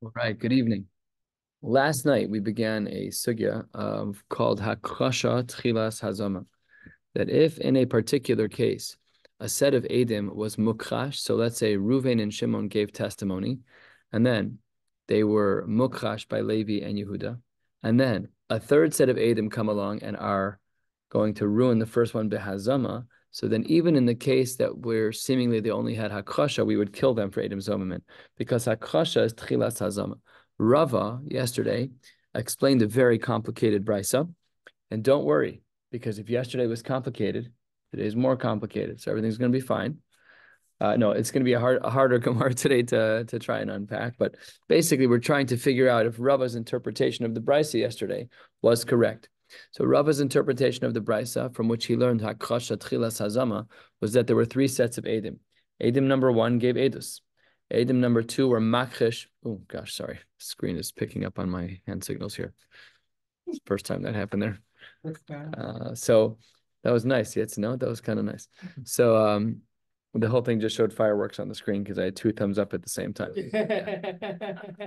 All right, good evening. Last night we began a sugya called Hakrasha Tchilas Hazama. That if in a particular case a set of Edim was mukrash, so let's say Reuven and Shimon gave testimony, and then they were mukrash by Levi and Yehuda, and then a third set of Edim come along and are going to ruin the first one behazama. So then, even in the case that we're seemingly they only had hakrasha, we would kill them for Edim Zomamin because hakrasha is tchilas hazama. Rava yesterday explained a very complicated brisa, and don't worry because if yesterday was complicated, today is more complicated. So everything's going to be fine. No, it's going to be a harder Gemara today to try and unpack. But basically, we're trying to figure out if Rava's interpretation of the brisa yesterday was correct. So Rava's interpretation of the brisa, from which he learned hakrasha tchilas hazama, was that there were three sets of edim. Edim number one gave edus. Edim number two were makrish. Oh gosh, sorry, screen is picking up on my hand signals here. It's the first time that happened there. So that was nice. Yes, no, that was kind of nice. So the whole thing just showed fireworks on the screen because I had two thumbs up at the same time.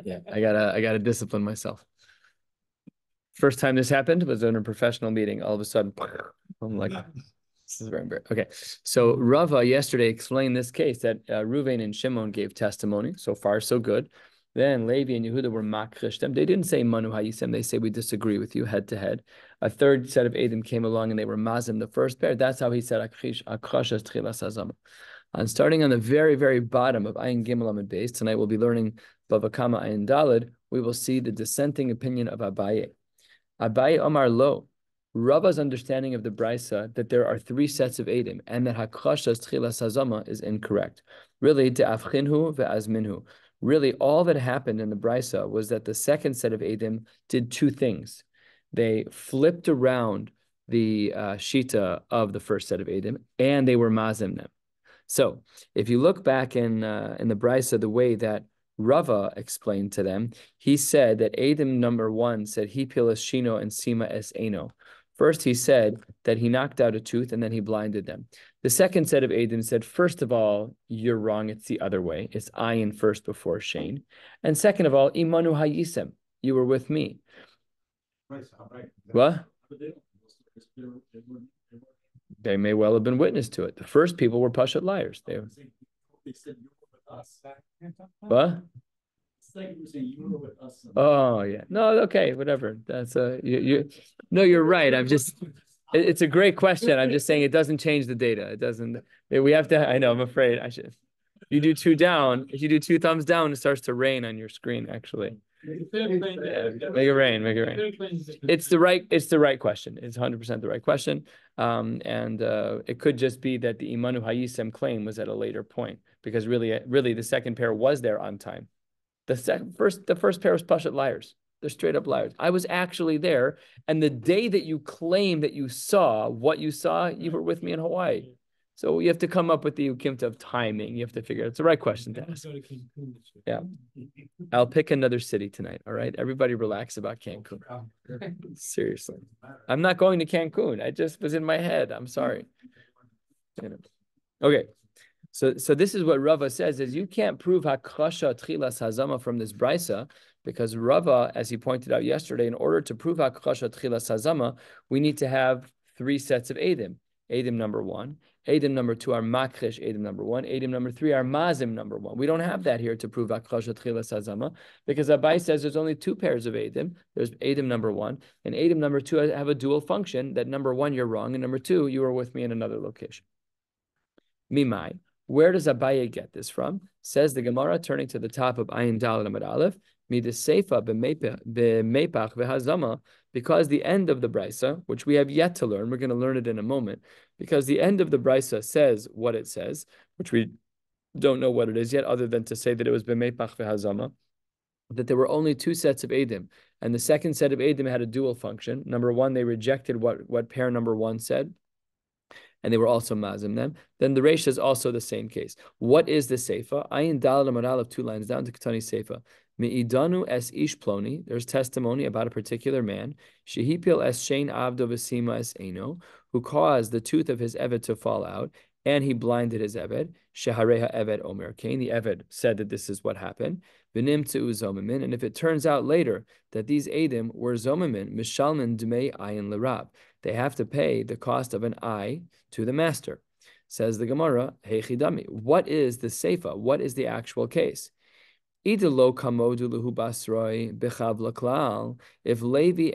Yeah, I gotta discipline myself. First time this happened was in a professional meeting. All of a sudden, I'm like, this is very embarrassing. Okay, so Rava yesterday explained this case that Reuven and Shimon gave testimony. So far, so good. Then Levi and Yehuda were makrish them. They didn't say manu hayisem. They say we disagree with you head to head. A third set of Edim came along and they were mazim the first pair. That's how he said akrashas tchilas hazama. And starting on the very, very bottom of Ayin Gimel Amud Beis, tonight we'll be learning Bava Kama Ayin Daled. We will see the dissenting opinion of Abaye. Abaye Omar Lo. Rava's understanding of the brisa that there are three sets of edim and that hakrashas tchilas hazama is incorrect. Really, de'afchinhu ve'azminhu. Really, all that happened in the brisa was that the second set of edim did two things. They flipped around the shita of the first set of edim, and they were mazim them. So, if you look back in the brisa, the way that Rava explained to them, he said that edim number one said hipil es shino and sima es eno. First, he said that he knocked out a tooth and then he blinded them. The second set of Edim said, first of all, you're wrong. It's the other way. It's ayin first before Shane. And second of all, imanu hayisem. You were with me. What? They may well have been witness to it. The first people were Pashat liars. They were. What? Oh yeah. No, okay, whatever. That's you no, you're right. It's a great question. I'm just saying it doesn't change the data. It doesn't we have to I know, I'm afraid I should. You do two down, if you do two thumbs down, it starts to rain on your screen, actually. Yeah, make it rain. It's the right question. It's 100% the right question. And it could just be that the Imanu Hayisem claim was at a later point because really the second pair was there on time. The first pair was Pashat liars. They're straight up liars. I was actually there, and the day that you claim that you saw what you saw, you were with me in Hawaii. So you have to come up with the ukimta of timing. You have to figure out. It's the right question to ask. Yeah. I'll pick another city tonight. All right. Everybody relax about Cancun. Seriously. I'm not going to Cancun. I just was in my head. I'm sorry. Okay. So this is what Rava says, is you can't prove hakrasha tchilas hazama from this brisa, because Rava, as he pointed out yesterday, in order to prove hakrasha tchilas hazama, we need to have three sets of edim. Edim number one. Edim number two are makrish edim number one. Edim number three are mazim number one. We don't have that here to prove hakrasha tchilas hazama, because Abai says there's only two pairs of edim. There's edim number one, and edim number two have a dual function, that number one, you're wrong, and number two, you were with me in another location. Mimai. Where does Abaye get this from? Says the Gemara, turning to the top of Ayin Daled Amud Aleph, mideseifa b'meipach v'hazama, because the end of the brisa, which we have yet to learn, we're going to learn it in a moment, because the end of the brisa says what it says, which we don't know what it is yet, other than to say that it was b'meipach v'hazama, that there were only two sets of edim, and the second set of edim had a dual function. Number one, they rejected what pair number one said, and they were also mazim them. Then the Reish is also the same case. What is the Seifa? Ayin Daled Amud Aleph, 2 lines down to Ketani Seifa. Me'idanu es ish ploni. There's testimony about a particular man. Shehipil es shein avdo v'sima es eno, who caused the tooth of his eved to fall out, and he blinded his eved. Shehareha eved omer kain. The eved said that this is what happened. v'nimtzeu zomamin. And if it turns out later that these edim were zomamin, mishalmin dmei ayin l'rab, they have to pay the cost of an eye to the master. Says the Gemara, Heichidami. What is the seifa? What is the actual case? If Levi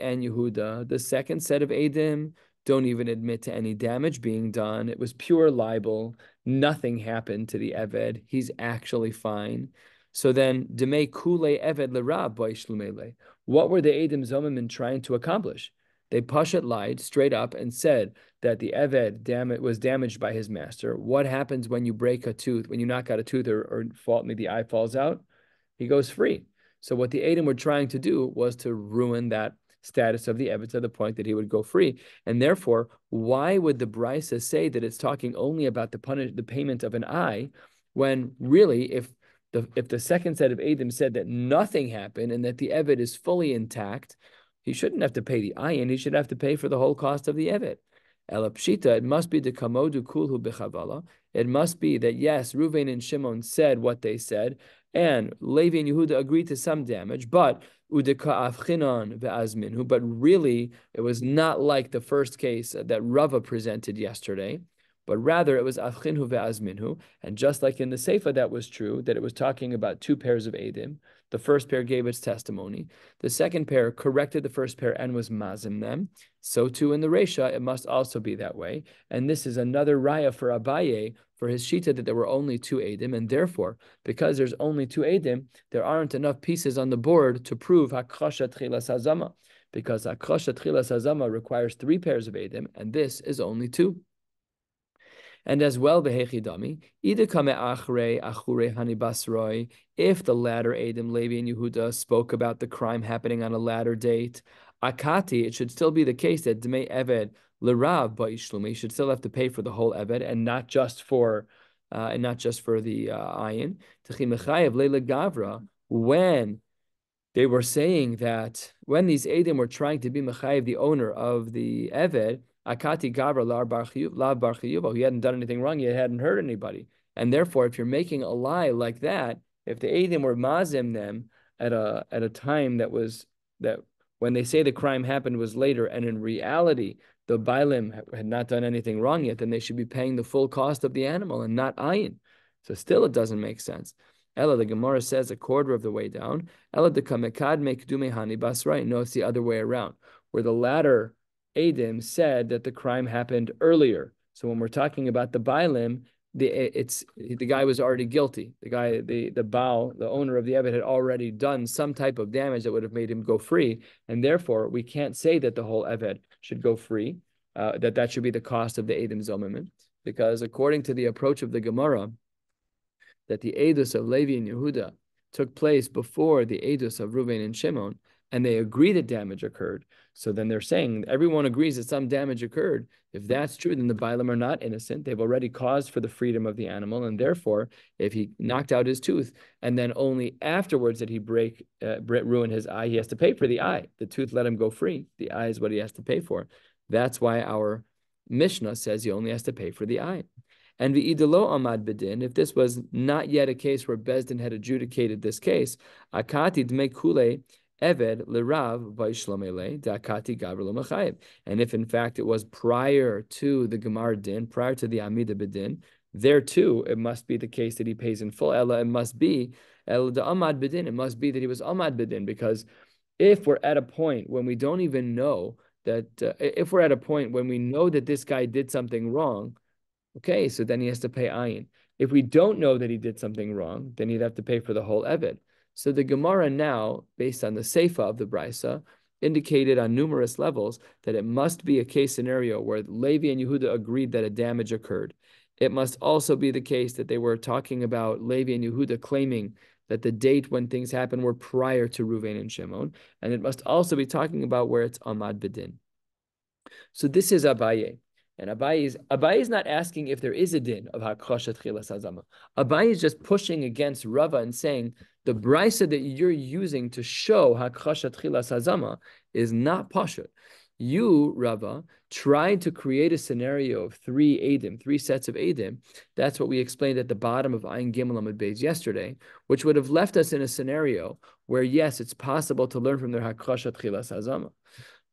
and Yehuda, the second set of Edim, don't even admit to any damage being done, it was pure libel, nothing happened to the Eved, he's actually fine. So then, Demei Kule Eved Lerab Baishlumeile. What were the Edim Zomimim trying to accomplish? They Pashat lied straight up and said that the Eved was damaged by his master. What happens when you break a tooth, when you knock out a tooth or the eye falls out? He goes free. So what the Edom were trying to do was to ruin that status of the Eved to the point that he would go free. And therefore, why would the Brisa say that it's talking only about the payment of an eye, when really, if the second set of Edom said that nothing happened and that the Eved is fully intact, he shouldn't have to pay the ayin, he should have to pay for the whole cost of the Eved. Elapshita, it must be the kamodu kulhu bechavala. It must be that yes, Reuven and Shimon said what they said, and Levi and Yehuda agreed to some damage, but udeka avchinon ve'azminhu. But really, it was not like the first case that Rava presented yesterday, but rather it was avchinhu ve'azminhu. And just like in the Seifa, that was true, that it was talking about two pairs of edim. The first pair gave its testimony. The second pair corrected the first pair and was mazim them. So too in the Resha, it must also be that way. And this is another raya for Abaye, for his shita, that there were only two edim, and therefore, because there's only two edim, there aren't enough pieces on the board to prove hakrasha tchilas hazama, because hakrasha tchilas hazama requires three pairs of edim, and this is only two. And as well, v'hechidami, either kame achrei hani basroi, if the latter Edom, Levi and Yehuda, spoke about the crime happening on a latter date, akati, it should still be the case that dmei eved l'rav ba'ishlumi, should still have to pay for the whole eved and not just for the ayin. T'chi mechayev leila gavra, when they were saying that when these Edom were trying to be mechayev, the owner of the eved, Akati Gabra Lav Bar Chiyuva, he hadn't done anything wrong, he hadn't hurt anybody. And therefore, if you're making a lie like that, if the Edom were mazim them at a time that when they say the crime happened was later, and in reality the Bailim had not done anything wrong yet, then they should be paying the full cost of the animal and not ayin. So still it doesn't make sense. Ella, the Gemara says a quarter of the way down. Ella de kamekad mekdume hani basrai. No, it's the other way around, where the latter Edom said that the crime happened earlier. So when we're talking about the Bailim, the guy was already guilty. The Baal, the owner of the Eved, had already done some type of damage that would have made him go free, and therefore we can't say that the whole Eved should go free. That should be the cost of the Edom Zomamin, because according to the approach of the Gemara, that the Edus of Levi and Yehuda took place before the Edus of Reuven and Shimon, and they agree that damage occurred. So then they're saying everyone agrees that some damage occurred. If that's true, then the Bailam are not innocent. They've already caused for the freedom of the animal, and therefore, if he knocked out his tooth and then only afterwards did he ruin his eye, he has to pay for the eye. The tooth let him go free. The eye is what he has to pay for. That's why our Mishnah says he only has to pay for the eye. And v'idelo amad bedin, if this was not yet a case where Bezdin had adjudicated this case, akati dmei kule Eved l'rav v'ishlomele dakati gavr l'machayev. And if in fact it was prior to the Gemar din, prior to the Amida Bedin, there too it must be the case that he pays in full. Ella, it must be el da Amad Bedin. It must be that he was Amad Bedin, because if we're at a point when we don't even know that, if we're at a point when we know that this guy did something wrong, okay, so then he has to pay ayin. If we don't know that he did something wrong, then he'd have to pay for the whole Eved. So the Gemara now, based on the Seifa of the Brisa, indicated on numerous levels that it must be a case scenario where Levi and Yehuda agreed that a damage occurred. It must also be the case that they were talking about Levi and Yehuda claiming that the date when things happened were prior to Reuven and Shimon. And it must also be talking about where it's Amad Bedin. So this is Abaye. And Abaye is not asking if there is a din of hakrashat chilas hazama. Abaye is just pushing against Rava and saying the brisa that you're using to show hakrashat chilas hazama is not pashut. You, Rava, tried to create a scenario of three sets of Eidim. That's what we explained at the bottom of Ayin Gimel Amud Beis yesterday, which would have left us in a scenario where, yes, it's possible to learn from their Hakrasha Tchilas Hazama.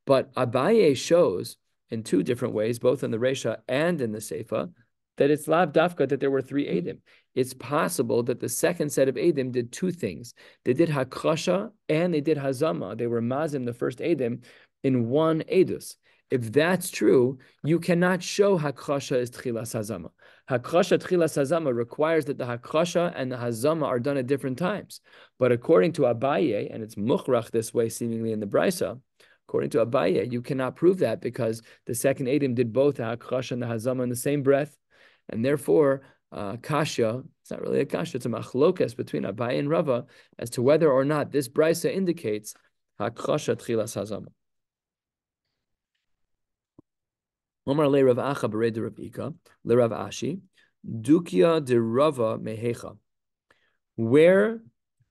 But Abaye shows in two different ways, both in the Resha and in the Seifa, that it's lav dafka that there were three Eidim. It's possible that the second set of Eidim did two things. They did Hakrasha and they did Hazama. They were Mazim, the first Eidim, in one Edus. If that's true, you cannot show Hakrasha is Tchilas Hazama. Hakrasha Tchilas Hazama requires that the Hakrasha and the Hazama are done at different times. But according to Abaye, and it's Mukhrach this way seemingly in the Brisa, according to Abaye, you cannot prove that because the second Eidim did both the Hakrasha and the Hazama in the same breath. And therefore, Kasha, it's not really a Kasha, it's a machlokas between Abaye and Rava as to whether or not this Brisa indicates Hakrasha Tchilas Hazama. Omar le Rav Acha b'rei de Rav Ika, le Rav Ashi, Dukia de Rava mehecha. Where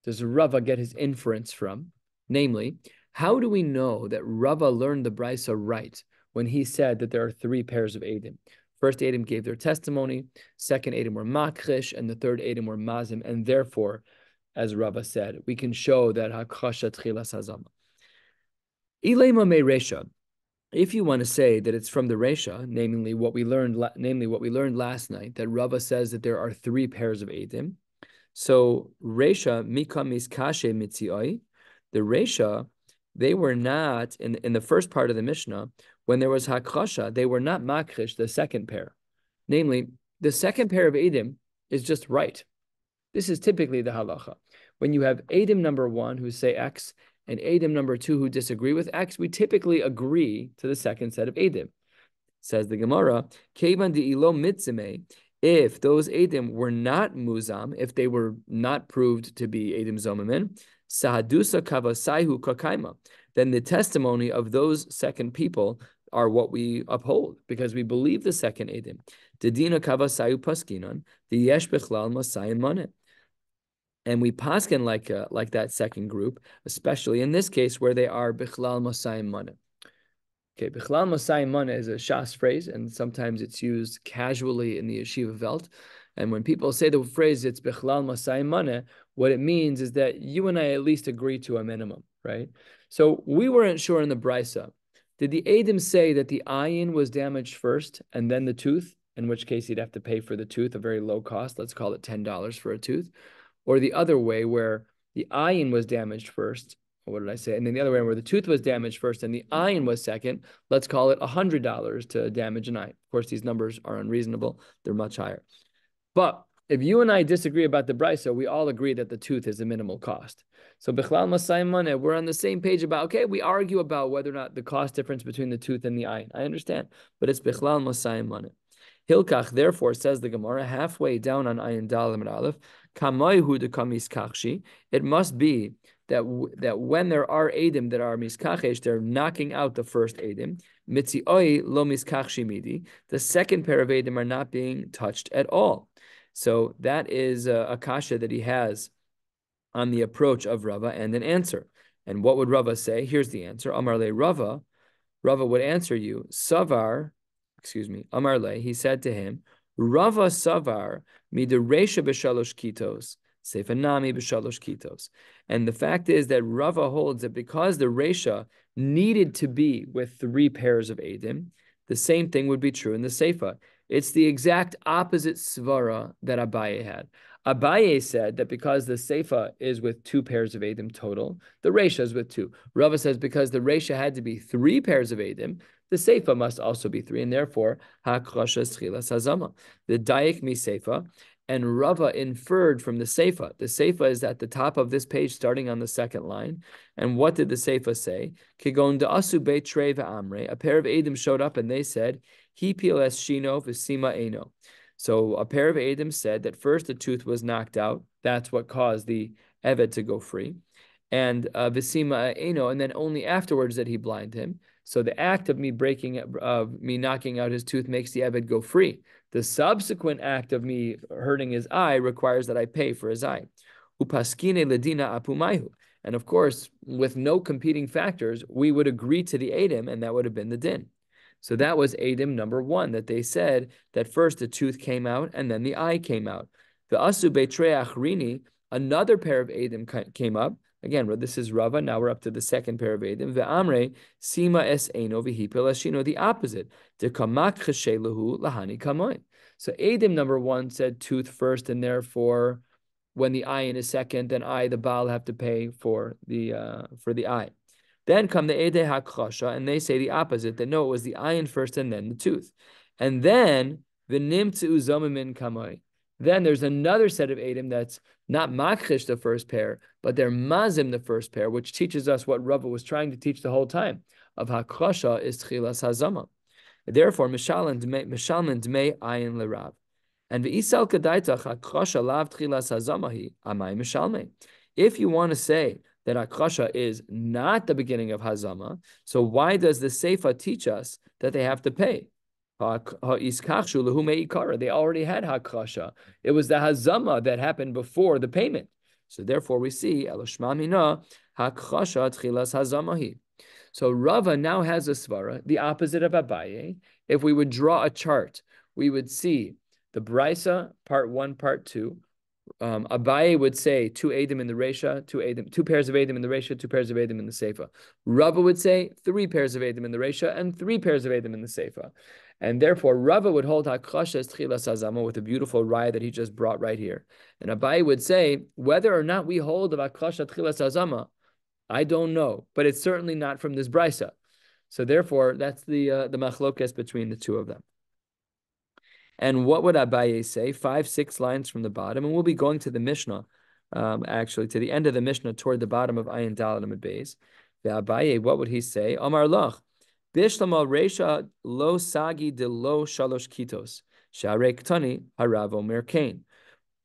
does Rava get his inference from? Namely, how do we know that Rava learned the Brisa right when he said that there are three pairs of Eidim? First Eidim gave their testimony, second Eidim were Makrish, and the third Eidim were Mazim, and therefore, as Rava said, we can show that Hakrasha Tchilas Hazama. Ilema me Resha. If you want to say that it's from the Resha, namely what we learned last night, that Rava says that there are three pairs of Eidim. So Resha Mika Miskashe Mitzioi, the Resha, they were not in the first part of the Mishnah, when there was Hakrasha, they were not Makrish, the second pair. Namely, the second pair of Eidim is just right. This is typically the halacha. When you have Eidim number one who say X, and Eidim number two who disagree with X, we typically agree to the second set of Eidim. Says the Gemara, Kevan de ilo mitzime, if those Eidim were not muzam, if they were not proved to be Eidim zomamin, sahadusa kavasaihu kakaima, then the testimony of those second people are what we uphold, because we believe the second Eidim. Dedina kavasayu paskinon, the yesh bechlal masayim manet. And we paskin like that second group, especially in this case where they are bichlal masayim mana. Okay, bichlal masayim mana is a shas phrase, and sometimes it's used casually in the yeshiva velt. And when people say the phrase it's bichlal masayim mana, what it means is that you and I at least agree to a minimum, right? So we weren't sure in the brisa. Did the Eidim say that the ayin was damaged first and then the tooth? In which case he'd have to pay for the tooth, a very low cost. Let's call it $10 for a tooth. Or the other way where the ayin was damaged first, or what did I say? And then the other way where the tooth was damaged first and the ayin was second, let's call it $100 to damage an ayin. Of course, these numbers are unreasonable. They're much higher. But if you and I disagree about the brisa, we all agree that the tooth is a minimal cost. So bichlal masayim maneh, we're on the same page about, okay, we argue about whether or not the cost difference between the tooth and the ayin. I understand, but it's bichlal masayim maneh. Hilkach, therefore, says the Gemara, halfway down on Ayin Dalim and Aleph, Kamayhu de kamiskachshi. It must be that when there are Eidim that are miskachesh, they're knocking out the first Eidim. Mitzioi lo miskachshi midi. The second pair of Eidim are not being touched at all. So that is a kasha that he has on the approach of Rava and an answer. And what would Rava say? Here's the answer. Amar le Rava. Rava would answer you, Amar le, he said to him, Rava savar mideresha b'shalosh kitos, sefanami b'shalosh kitos. And the fact is that Rava holds that because the Resha needed to be with three pairs of Eidim, the same thing would be true in the Seifa. It's the exact opposite svara that Abaye had. Abaye said that because the Seifa is with two pairs of Eidim total, the Resha is with two. Rava says because the Resha had to be three pairs of Eidim, the Seifa must also be three, and therefore, Hakrasha Tchilas Hazama. The Daik mi Seifa, and Rava inferred from the Seifa. The Seifa is at the top of this page, starting on the second line. And what did the Seifa say? Kigon da'asu beit trei v'amre. A pair of Eidim showed up, and they said, Hi piles shino v'sima eno. So a pair of Eidim said that first the tooth was knocked out. That's what caused the Eved to go free. And v'sima eno, and then only afterwards did he blind him. So the act of me knocking out his tooth makes the Eved go free. The subsequent act of me hurting his eye requires that I pay for his eye. Upaskine ledina apumayhu. And of course, with no competing factors, we would agree to the edim, and that would have been the din. So that was edim number one, that they said that first the tooth came out and then the eye came out. The asu betrei achrini, another pair of edim came up. Again, this is Rava. Now we're up to the second pair of edim. Ve'amre sima es eno v'hipil ashino, the opposite. De kamak cheshelahu lahani kamoy. So edim number one said tooth first, and therefore, when the ayin is second, then the Baal, have to pay for the eye. Then come the Edei HaKchasha, and they say the opposite, that no, it was the ayin first and then the tooth. And then the Nimtzu Zomimin Kamoi. Then there's another set of Edim that's not Makchish, the first pair, but they're Mazim, the first pair, which teaches us what Rava was trying to teach the whole time, of HaKchasha is Tchilas HaZama. Therefore, Mishalman Dmei Ayin Lerav. And v'isal kadaitach hakrasha lav tchilas hazamahi amay mishalme. If you want to say that hakrasha is not the beginning of hazama, so why does the seifa teach us that they have to pay? They already had hakrasha. It was the hazama that happened before the payment. So therefore, we see elashma mina hakrasha tchilas hazamahi. So Rava now has a svara, the opposite of Abaye. If we would draw a chart, we would see the Brisa, part 1, part 2. Abaye would say 2 Edim in the Resha, 2 pairs of Edim in the Resha, 2 pairs of Edim in the Seifa. Rava would say 3 pairs of Edim in the Resha and 3 pairs of Edim in the Seifa. And therefore, Rava would hold HaKchasha as Tchilas Hazama with a beautiful raya that he just brought right here. And Abaye would say, whether or not we hold of HaKchasha Tchilas Hazama, I don't know, but it's certainly not from this Brisa. So therefore, that's the machlokes between the two of them. And what would Abaye say? 5, 6 lines from the bottom, and we'll be going to the Mishnah, actually to the end of the Mishnah, toward the bottom of Ayin Daled Amud Beis. The Abaye, what would he say? Amar Lach, Bishlama Reisha lo sagi de lo shalosh kitos sharei ktani harav omer kain.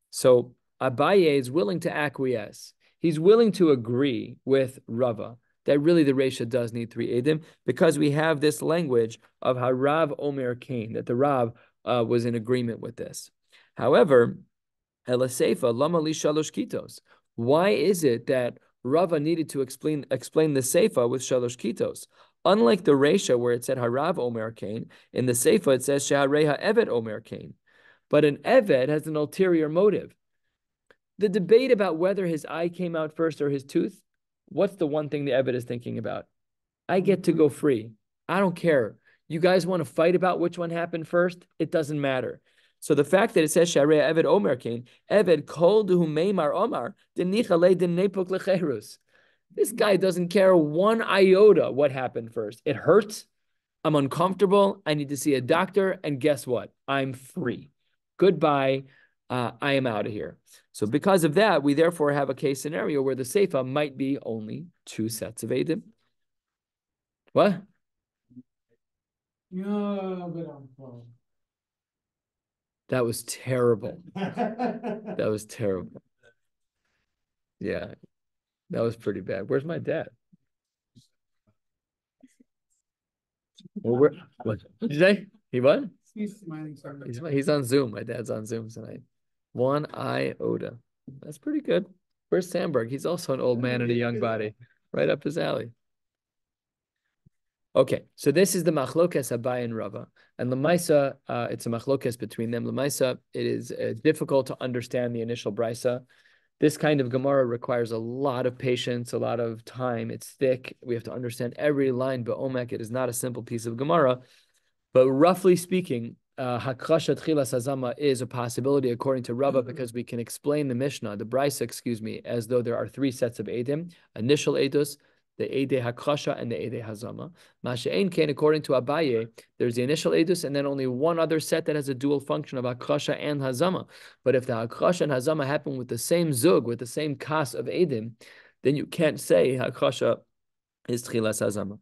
So Abaye is willing to acquiesce. He's willing to agree with Rava that really the Reisha does need 3 Edim, because we have this language of harav omer kain, that the Rav was in agreement with this. However, Elaseifa lama li shalosh kitos. Why is it that Rava needed to explain the Seifa with shalosh kitos? Unlike the Reisha where it said harav omer kain, in the Seifa it says shehareha eved omer kain. But an eved has an ulterior motive. The debate about whether his eye came out first or his tooth, what's the one thing the eved is thinking about? I get to go free. I don't care. You guys want to fight about which one happened first? It doesn't matter. So the fact that it says Shareya Eved Omer Kain, Eved Kol Duhu Meimar Omar, Denichale Denepuk Lecherus. This guy doesn't care one iota what happened first. It hurts. I'm uncomfortable. I need to see a doctor. And guess what? I'm free. Goodbye. I am out of here. So because of that, we therefore have a case scenario where the Seifa might be only 2 sets of Edim. What? That was terrible. That was terrible. Yeah, that was pretty bad. Where's my dad? Well, what did you say? He what? He's smiling. He's on Zoom. My dad's on Zoom tonight. 1 iota. That's pretty good. Where's Sandberg? He's also an old man in a young body. Right up his alley. Okay, so this is the machlokes Abaye and Rava, and Lamaisa, it's a machlokes between them. Lamaisa, it is difficult to understand the initial brisa. This kind of Gemara requires a lot of patience, a lot of time. It's thick. We have to understand every line. But Omek, it is not a simple piece of Gemara. But roughly speaking, Hakrasha Tchilas Hazama is a possibility according to Rava, because we can explain the Mishnah, the Brisa, as though there are 3 sets of Edim: initial Edus, the Edei Hakrasha, and the Edei Hazama. Masha'ein Kain, according to Abaye, there's the initial Edus and then only one other set that has a dual function of Hakrasha and Hazama. But if the Hakrasha and Hazama happen with the same Zug, with the same Kas of Edim, then you can't say Hakrasha is Tchilas Hazama.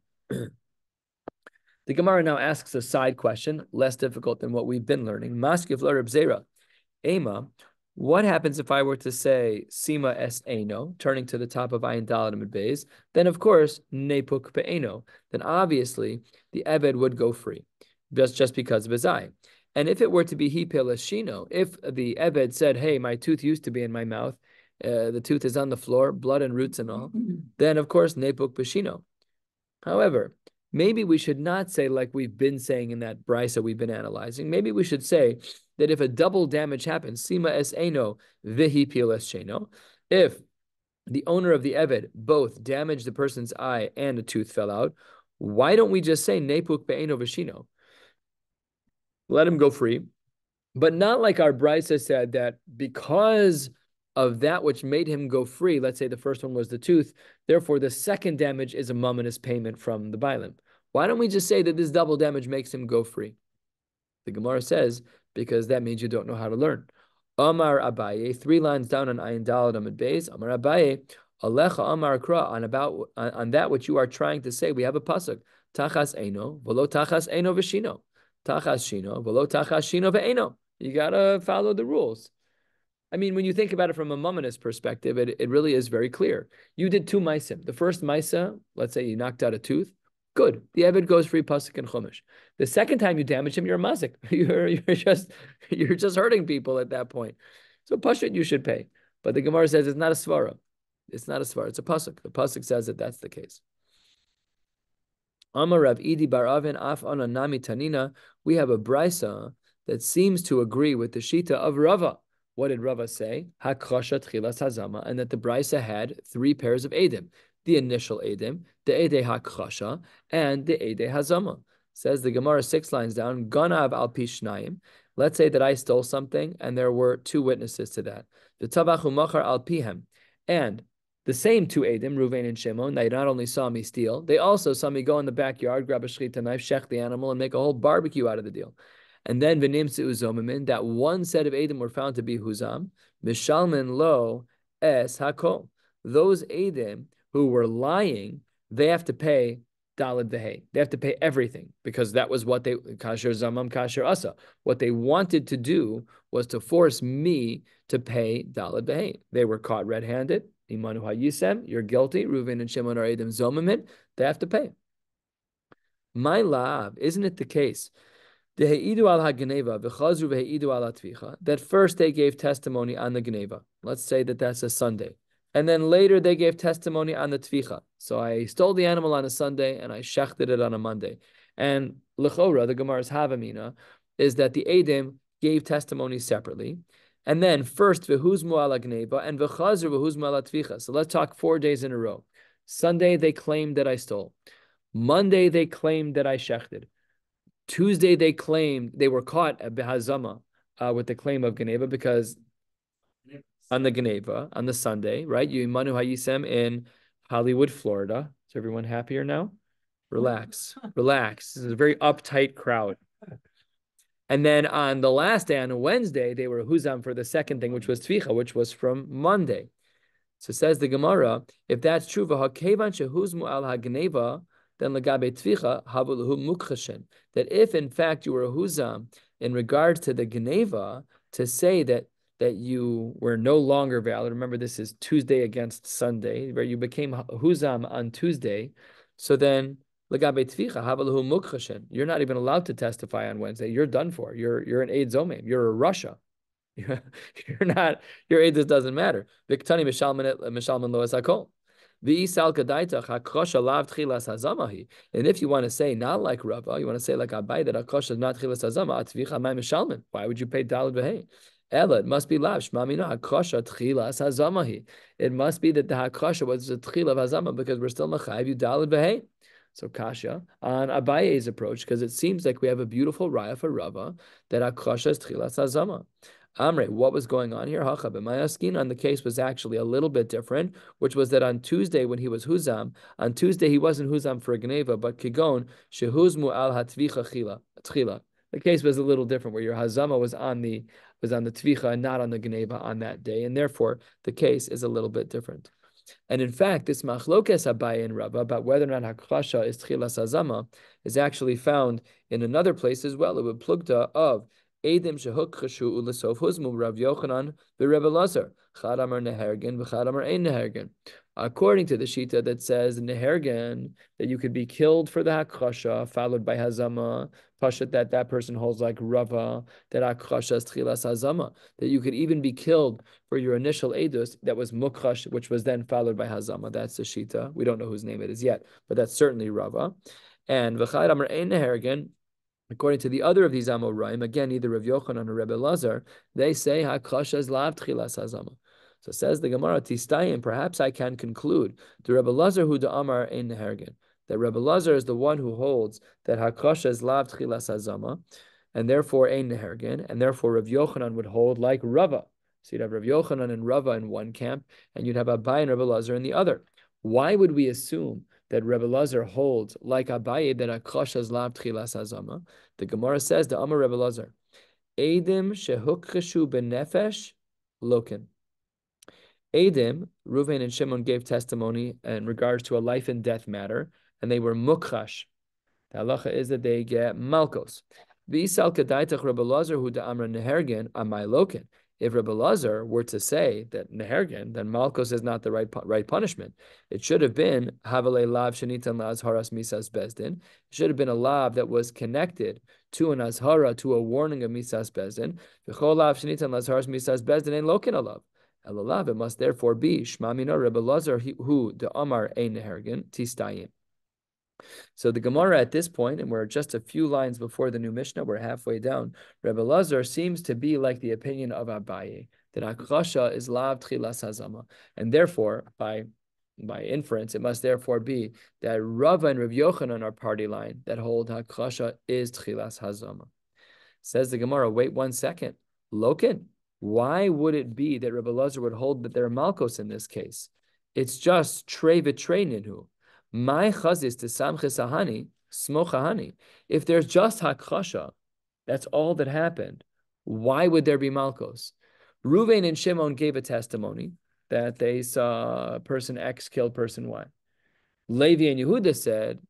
The Gemara now asks a side question, less difficult than what we've been learning. Maskiv la Reb Zera, Ema, what happens if I were to say Sima es Eno, turning to the top of Ayin Daled Amud Beis? Then, of course, Nepuk pe'eno. Then obviously the Eved would go free, just because of his eye. And if it were to be Hipel Shino, if the Eved said, hey, my tooth used to be in my mouth, the tooth is on the floor, blood and roots and all, then of course nepuk b'shino. However, maybe we should not say like we've been saying in that brisa we've been analyzing. Maybe we should say that if a double damage happens, sima es eno vihi pil es sheno, if the owner of the eved both damaged the person's eye and a tooth fell out, why don't we just say nepuk be'eno v'shino? Let him go free. But not like our brisa said that because of that which made him go free, let's say the first one was the tooth, therefore the second damage is a momentous payment from the bailim. Why don't we just say that this double damage makes him go free? The Gemara says, because that means you don't know how to learn. Amar Abaye, 3 lines down on Ayin Dalad Amid Beis, Amar Abaye, Alecha Amar Kra, on that which you are trying to say, we have a pasuk, Tachas Eino, Velo Tachas Eino V'Shino. Tachas Shino, Velo Tachas Shino Ve'eno. You gotta follow the rules. I mean, when you think about it from a momentous perspective, it really is very clear. You did 2 maisim. The first maisa, let's say you knocked out a tooth, good. The Eved goes free pasuk and chumash. The second time you damage him, you're a mazik. You're just hurting people at that point. So pashut you should pay. But the Gemara says it's not a svara. It's not a svara. It's a pasuk. The pasuk says that that's the case. Amar Rav Idi bar Avin af ana nami tanina. We have a brisa that seems to agree with the shita of Rava. What did Rava say? Hakrasha tchilas hazama, and that the brisa had 3 pairs of edim: the initial edim, the edei hakrasha, and the edei hazama. Says the Gemara 6 lines down. Ganav al pishnayim. Let's say that I stole something, and there were 2 witnesses to that. The tabachu machar al pihem, and the same 2 edim, Ruvain and Shimon, they not only saw me steal, they also saw me go in the backyard, grab a shechita knife, shech the animal, and make a whole barbecue out of the deal. And then v'nimtzu uzomimin, that one set of edim were found to be huzam, mishalmin lo es hakol. Those edim who were lying, they have to pay dalad v'hei. They have to pay everything, because that was what they, kasher zamam kasher asa. What they wanted to do was to force me to pay dalad v'hei. They were caught red-handed. Imanu hayisem, you're guilty. Reuven and Shimon are edim zomimin. They have to pay. My lab, isn't it the case that first they gave testimony on the Geneva? Let's say that that's a Sunday. And then later they gave testimony on the Tvicha. So I stole the animal on a Sunday and I shechted it on a Monday. And L'chora, the Gemara's Havamina, is that the Edim gave testimony separately. And then first v'huzmu ala Geneva and v'chazru v'huzmu ala Tvicha. So let's talk 4 days in a row. Sunday they claimed that I stole. Monday they claimed that I shechted. Tuesday, they claimed they were caught at Behazama with the claim of Geneva, because on the Geneva, on the Sunday, right? You Manu Hayisem in Hollywood, Florida. Is everyone happier now? Relax. Relax. This is a very uptight crowd. And then on the last day, on a Wednesday, they were Huzam for the second thing, which was Tvicha, which was from Monday. So says the Gemara, if that's true, V'hakevan shehuzmu al ha-Geneva, then legabe tvicha havulahu mukchashen. That if in fact you were a huzam in regards to the Geneva, to say that you were no longer valid. Remember, this is Tuesday against Sunday, where you became huzam on Tuesday. So then legabe tvicha havulahu mukchashen. You're not even allowed to testify on Wednesday. You're done for. You're an Eid Zomim. You're a Russia. You're not. Your Eid doesn't matter. Viktani mishalman lo esakol. And if you want to say not like Rava, you want to say like Abai that Akosha is not chilas hazama, atvicha mai mishalman. Why would you pay dalad v'hei? Ella, it must be lav shmamina Akosha chilas hazamahi. It must be that the Akosha was a chila of hazama, because we're still machayiv you dalad v'hei. So kasha on Abaye's approach, because it seems like we have a beautiful raya for Rava that Akosha is chilas hazama. Amre, what was going on here? Hacha b'mayaskin, on the case was actually a little bit different, which was that on Tuesday when he was huzam, on Tuesday he wasn't huzam for a geneva, but kigon shehuzmu al hatvicha tchila. The case was a little different, where your hazama was on the tvicha and not on the geneva on that day, and therefore the case is a little bit different. And in fact, this machlokes Abaye and Rava about whether or not hakrasha is tchilas hazama is actually found in another place as well. It would plugta of Edim shehuk chashu ulesof huzmu Rav Yochanan v'Rebbe Lazar chad amar nehergen v'chad amar ein nehergen. According to the Shita that says Nehergen, that you could be killed for the Hakrasha, followed by Hazama, Pashat that person holds like Rava, that Hakrasha is Tchilas Hazama, that you could even be killed for your initial Edus that was Mukrash, which was then followed by Hazama. That's the Shita. We don't know whose name it is yet, but that's certainly Rava. And V'chayr Amar Ein Nehergen, according to the other of these Amoraim, again, either Rav Yochanan or Rebbe Lazar, they say Hakrasha is Lav Tchilas Hazama. So says the Gemara, Tistayim, perhaps I can conclude, to Rebbe Lazar who de Amar Ein Nehergen, that Rebbe Lazar is the one who holds that Hakrasha is Lav Tchilas Hazama, and therefore Ein Nehergen, and therefore Rav Yochanan would hold like Rava. So you'd have Rav Yochanan and Rava in one camp, and you'd have Abaye and Rebbe Lazar in the other. Why would we assume that Rebbe Lazar holds like Abaye that Hakrasha is Lav Tchilas Hazama? The Gemara says, the Amar Rebbe Lazar, Eidim shehukreshu benefesh lokin. Eidim, Reuven and Shimon gave testimony in regards to a life and death matter, and they were mukhash. The halacha is that they get malkos. V'isal kadaitach Rebbe Lazar hu da'amra nehergen amay lokin. If Rebbe Lazar were to say that nehergen, then malkos is not the right punishment. It should have been havalei lav shenitan la'azharas misas bezdin. It should have been a lav that was connected to an azhara, to a warning of misas bezdin. V'chol lav shenitan la'azharas misas bezdin ein lokin alav. Elalav, it must therefore be Shma Mina Rebbe Lazar who the Amar Ein Nehergen Tistayim. So the Gemara at this point, and we're just a few lines before the new Mishnah, we're halfway down. Rebbe Lazar seems to be like the opinion of Abaye, that Hakrasha is Lav Tchilas Hazama, and therefore by inference, it must therefore be that Rava and Rav Yochanan are party line that hold Hakrasha is Tchilas Hazama. Says the Gemara, wait 1 second, Lokin. Why would it be that Rebbe Lazar would hold that they're malkos in this case? It's just trei v'trei ninhu. My chazis to samches ahani, smochahani. If there's just hakrasha, that's all that happened. Why would there be malkos? Reuven and Shimon gave a testimony that they saw person X kill person Y. Levi and Yehuda said,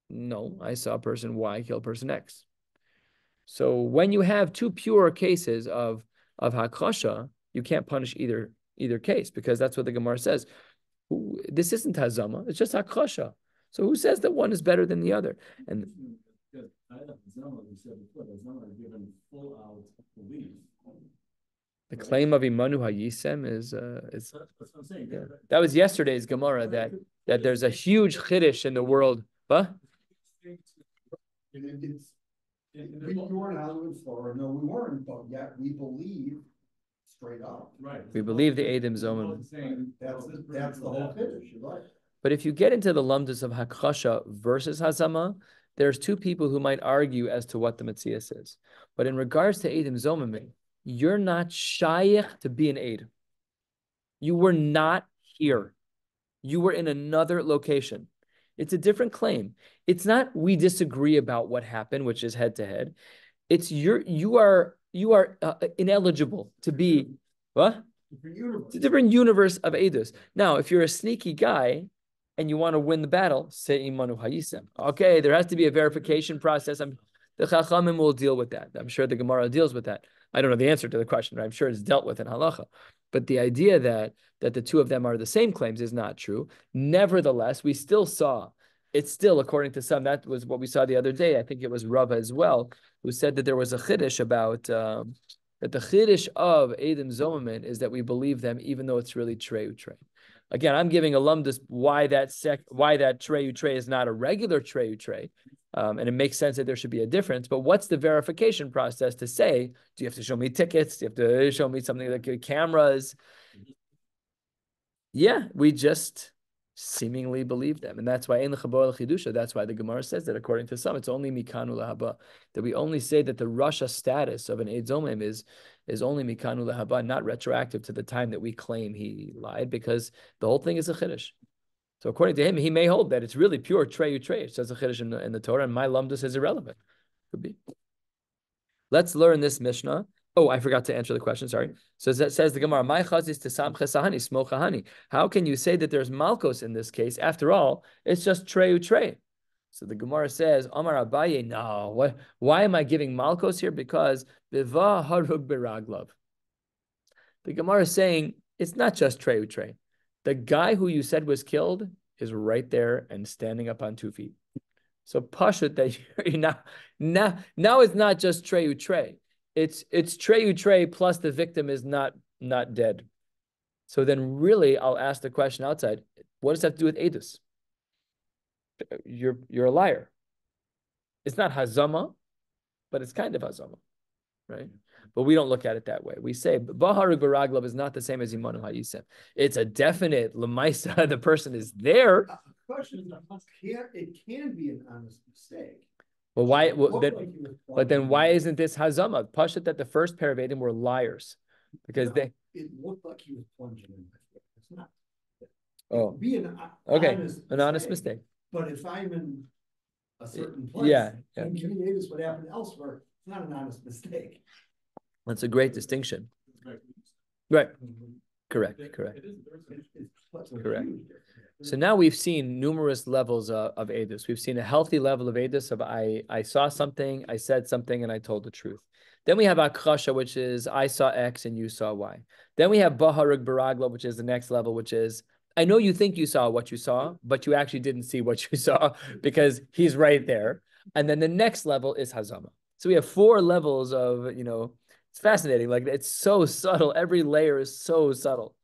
no, I saw person Y kill person X. So when you have two pure cases of hakrasha, you can't punish either case, because that's what the Gemara says. This isn't hazama; it's just hakrasha. So who says that one is better than the other? And the claim of Imanu Hayisem is that's what I'm saying. Yeah. That was yesterday's Gemara that there's a huge chiddush in the world. Huh? We weren't out of the store. No, we weren't, but yet we believe straight up. Right. We believe the Eidim Zomim. That's the whole finish, right? But if you get into the lumdus of Hakrasha versus Hazama, there's two people who might argue as to what the Metzias is. But in regards to Eidim Zomim, you're not shaykh to be an Eid. You were not here. You were in another location. It's a different claim. It's not we disagree about what happened, which is head to head. It's you are ineligible to be what? It's a different universe of Eidus. Now, if you're a sneaky guy and you want to win the battle, say Imanu Hayisem. Okay, there has to be a verification process. The Chachamim will deal with that. I'm sure the Gemara deals with that. I don't know the answer to the question, but I'm sure it's dealt with in halacha. But the idea that the two of them are the same claims is not true. Nevertheless, we still saw, it's still, according to some, that was what we saw the other day. I think it was Rava as well, who said that there was a chiddush about, that the chiddush of Eidim Zomim is that we believe them even though it's really Trei Utrei. Again, I'm giving a lumdus why that Trei Utrei is not a regular Trei Utrei. And it makes sense that there should be a difference. But what's the verification process to say, do you have to show me tickets? Do you have to show me something like cameras? Yeah, we just seemingly believe them. And that's why in the Chabor al-Chidusha, that's why the Gemara says that according to some, it's only Mikanu Lahaba, that we only say that the Rasha status of an Eid Zomim is only Mikanu Lahaba, not retroactive to the time that we claim he lied, because the whole thing is a Chiddush. So according to him, he may hold that it's really pure Trei Utrei. It says a Chiddush in the Torah, and my lumdus is irrelevant. Could be. Let's learn this Mishnah. Oh, I forgot to answer the question. Sorry. So that says the Gemara, "My chazis to samchesahani smochahani." How can you say that there's malkos in this case? After all, it's just trei utrei. So the Gemara says, "Amar Abaye, no. Why am I giving malkos here? Because biva harug beraglav." The Gemara is saying it's not just trei utrei. The guy who you said was killed is right there and standing up on 2 feet. So pashut that you're now it's not just trey utrey. It's trey utrey plus the victim is not dead. So then really I'll ask the question outside, what does that have to do with edus? You're a liar. It's not hazama, but it's kind of hazama, right? But we don't look at it that way. We say baharug baraglav is not the same as imanu hayisem. It's a definite lemaisa. The person is there. The question is, it can be an honest mistake. Well, why? But then why isn't this hazama? Pashut that the first pair of Edom were liars, because it looked like he was plunging in. It's not. Oh, be an honest mistake. But if I'm in a certain place, and this what happened elsewhere, it's not an honest mistake. That's a great distinction. Right. Correct. So now we've seen numerous levels of edus. We've seen a healthy level of edus of I saw something, I said something, and I told the truth. Then we have akrasha, which is I saw X and you saw Y. Then we have baharug baragla, which is the next level, which is I know you think you saw what you saw, but you actually didn't see what you saw because he's right there. And then the next level is hazama. So we have 4 levels of, it's fascinating. Like it's so subtle. Every layer is so subtle.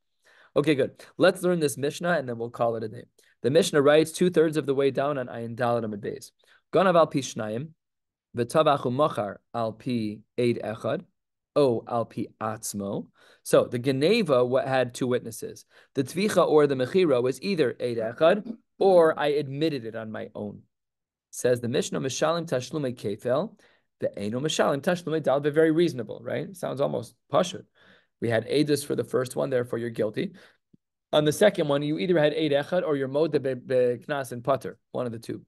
Okay, good. Let's learn this Mishnah and then we'll call it a day. The Mishnah writes 2/3 of the way down on Ayin Daled Amud Beis. Ganav al pi shnayim, v'tavachu machar al pi eid echad, o al pi atzmo. So the Geneva had 2 witnesses. The Tvicha or the Mechira was either eid echad or I admitted it on my own. Says the Mishnah, Mishalim Tashlume Kefel, the Eino Mishalim Tashlume Dal, but very reasonable, right? Sounds almost pashut. We had edus for the first one, therefore you're guilty. On the second one, you either had eid echad or you're mode knas and pater, one of the two.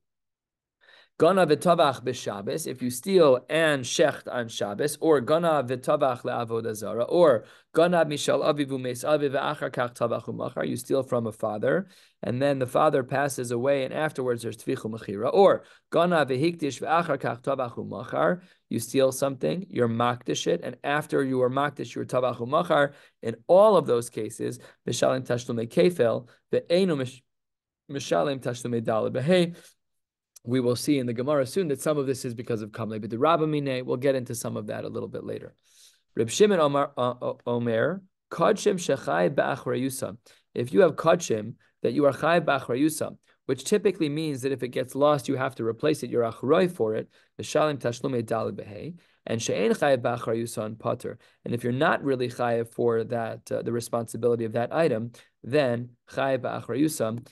Gana v'tavach b'Shabbos, if you steal and shecht on Shabbos, or gana v'tavach le'avodah zara, or gana mishal avivu meis aviv v'achar kach tavachu machar, you steal from a father, and then the father passes away, and afterwards there's tvichu mechira, or gana v'hikdish v'achar kach tavachu machar, you steal something, you're makdish it, and after you are makdish, you're tavachu machar. In all of those cases, mishalim tashlumei kefel, ve'enu mishalim tashlumei daled behei. We will see in the Gemara soon that some of this is because of Kamle, but the Rabba Mineh, we'll get into some of that a little bit later. Reb Shimon Omer, Kodshim Shechai Ba'achrayusa. If you have Kodshim, that you are Chai Ba'achrayusa, which typically means that if it gets lost, you have to replace it, you're Achroy for it, V'shalim Tashlumei Daled Behei, and She'en Chai Ba'achrayusa on Pater. And if you're not really Chai for that, the responsibility of that item, then Chai Ba'achrayusa,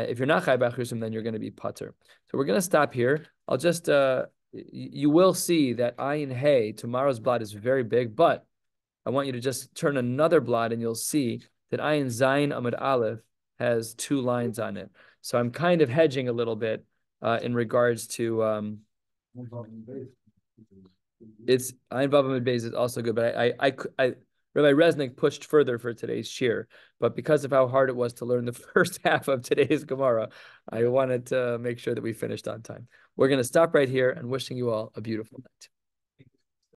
if you're not Chai Ba'achrayusa, then you're going to be Pater. So we're going to stop here. I'll just, you will see that Ayin Hey, tomorrow's blot is very big, but I want you to just turn another blot and you'll see that Ayin Zayin Amud Aleph has 2 lines on it. So I'm kind of hedging a little bit in regards to, it's Ayin Vav Amud Beis is also good, but I Rabbi Resnick pushed further for today's shiur, but because of how hard it was to learn the first half of today's Gemara, I wanted to make sure that we finished on time. We're going to stop right here and wishing you all a beautiful night.